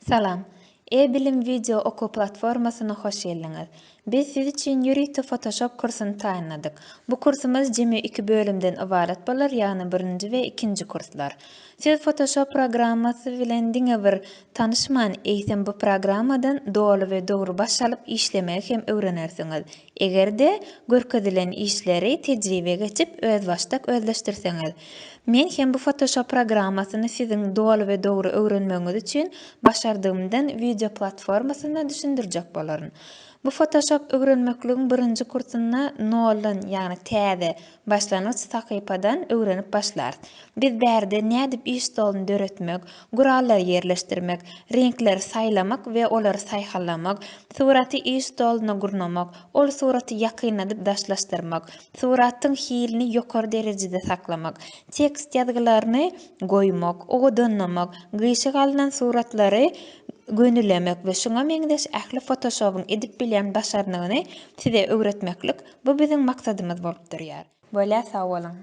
Salam. E-bilim video oku platformasyna hoş geldiňiz. Biz siz üçin ýürüýte Photoshop kursyny taýynladyk. Bu kursumuz jemi 2 bölümden ibaret bolar, ýagny 1-nji we 2-nji kurslar. Siz Photoshop programmasy bilen diňe bir tanışman eýsem bu programmadan dogry we dogry başalyp işlemegi hem öwrenersiňiz. Egerde görkezilen işleri tejribe geçip öz başdak özleşdirseňiz. Men hem bu Photoshop programmasyny sizin dogry we dogry öwrenmegiňiz üçin başardığımdan video platformasyna düşündirjek bolaryn. Bu Photoshop öwrenmekligiň 1-nji kursyna noldan, ýagny täze, başlanyç sahypadan öwrenip başlar. Biz bärde nädip iş stolyny döretmek, gurallary ýerleşdirmek, renkleri saýlamak we olary saýhallamak, suraty iş stolyna gurnamak, ol suraty ýakynadyp daşlaşdyrmak, suratyň hilini ýokary derejede saklamak, tekst ýazgylaryny goýmak, oňdanlamak, gyşyk alynan suratlary gönülemek we şoňa meňdeş ähli Photoshop'un edip bilen başarnygyny size öwretmeklik bu biziň maksadymyz bolup durýar. Böyle sag bolan.